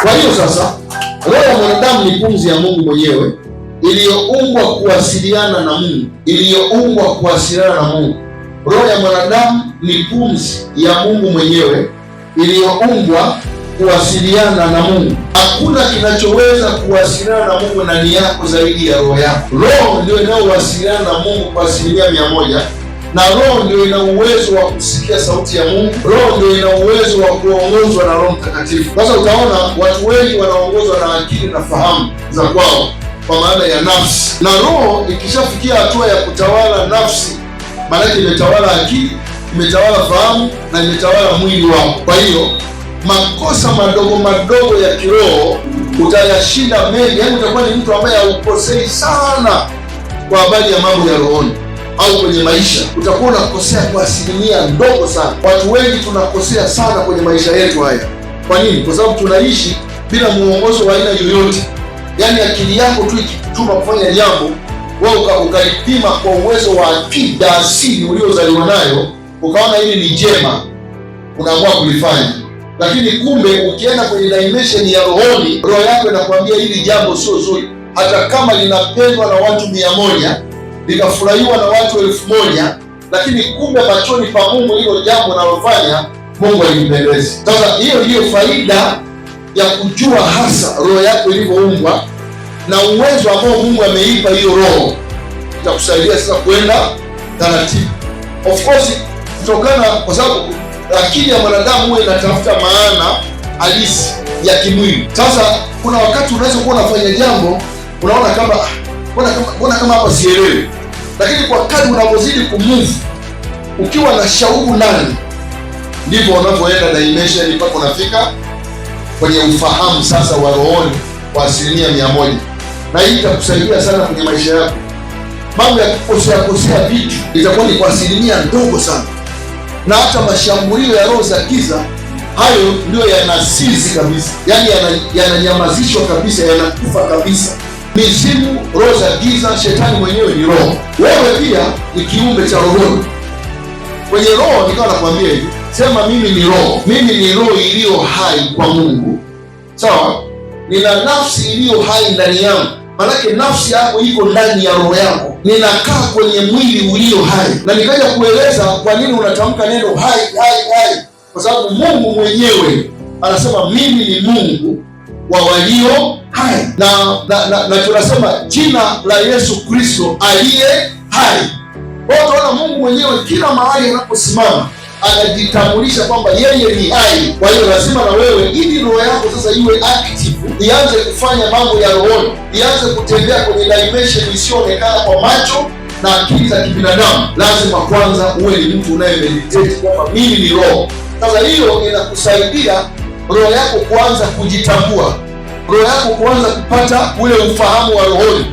Kwa hiyo sasa, roho ya mwanadamu ni pumzi ya Mungu mwenyewe iliyoumbwa kuwasiliana na Mungu, Roho ya mwanadamu ni pumzi ya Mungu mwenyewe iliyoumbwa kuwasiliana na Mungu. Hakuna kinachoweza kuwasiliana na Mungu ndani yako zaidi ya roho yako. Roho ndio inayowasiliana na Mungu kwa 100%, na roho ndio ina uwezo wa kusikia sauti ya Mungu. Roho ndio ina uwezo wa kuongozwa na Roho Mtakatifu. Sasa utaona watu wengi wanaongozwa na akili na fahamu za kwao, kwa maana ya nafsi, na roho ikishafikia hatua ya kutawala nafsi, maana imetawala akili, imetawala fahamu na imetawala mwili wako. Kwa hiyo makosa madogo madogo ya kiroho utayashinda mengi, yaani utakuwa ni mtu ambaye haukosei sana kwa habari ya mambo ya rohoni au kwenye maisha. Utakuwa unakosea kwa asilimia ndogo sana. Watu wengi tunakosea sana kwenye maisha yetu haya. Kwa nini? Kwa sababu tunaishi bila muongozo wa aina yoyote. Yaani akili yako tu ikikutuma kufanya jambo, wewe ukalipima kwa uwezo wa akili asili uliozaliwa nayo, ukaona hili ni jema, unaamua kulifanya. Lakini kumbe ukienda kwenye dimension ya rohoni, roho yako inakwambia hili jambo sio zuri, hata kama linapendwa na watu 100, likafurahiwa na watu 1000, lakini kumbe machoni pa Mungu hilo jambo unalofanya Mungu halimpendezi. Sasa hiyo ndiyo faida ya kujua hasa roho yako ilivyoumbwa na uwezo ambao Mungu ameipa hiyo roho. Itakusaidia sasa kwenda taratibu. Of course, kutokana kwa sababu akili ya mwanadamu huwa inatafuta maana halisi ya kimwili. Sasa kuna wakati unaweza kuwa unafanya jambo unaona kama mbona kama hapa sielewi, lakini kwa kadri unavyozidi kumove ukiwa na shauku ndani, ndivyo unavyoenda dimension mpaka unafika kwenye ufahamu sasa wa rohoni kwa 100%. Na hii itakusaidia sana kwenye maisha yako. Mambo ya kukosea vitu itakuwa ni kwa 1% ndogo sana, na hata mashambulio ya roho za giza hayo ndio yanasizi kabisa, yaani yananyamazishwa kabisa, yanakufa kabisa. Mizimu, roho za giza, shetani mwenyewe ni roho. Wewe pia ni kiumbe cha rohoni. Kwenye roho nikawa nakwambia hivi, sema mimi ni roho. Mimi ni roho iliyo hai kwa Mungu. Sawa? Nina nafsi iliyo hai ndani yangu. Manake nafsi yako iko ndani ya roho yako. Ninakaa kwenye mwili ulio hai. Na nikaja kueleza kwa nini unatamka neno hai. Kwa sababu Mungu mwenyewe anasema mimi ni Mungu wa walio hai. Na tunasema jina la Yesu Kristo aliye hai. Kwa hiyo tunaona Mungu mwenyewe kila mahali anaposimama anajitambulisha kwamba yeye ni hai. Kwa hiyo lazima na wewe, ili roho yako sasa iwe active, ianze kufanya mambo ya rohoni, ianze kutembea kwenye dimension isiyoonekana kwa macho na akili za kibinadamu, lazima kwanza uwe ni mtu unayemeditate kwamba mimi ni roho. Sasa hiyo inakusaidia roho yako kuanza kujitambua, roho yako kuanza kupata ule ufahamu wa rohoni.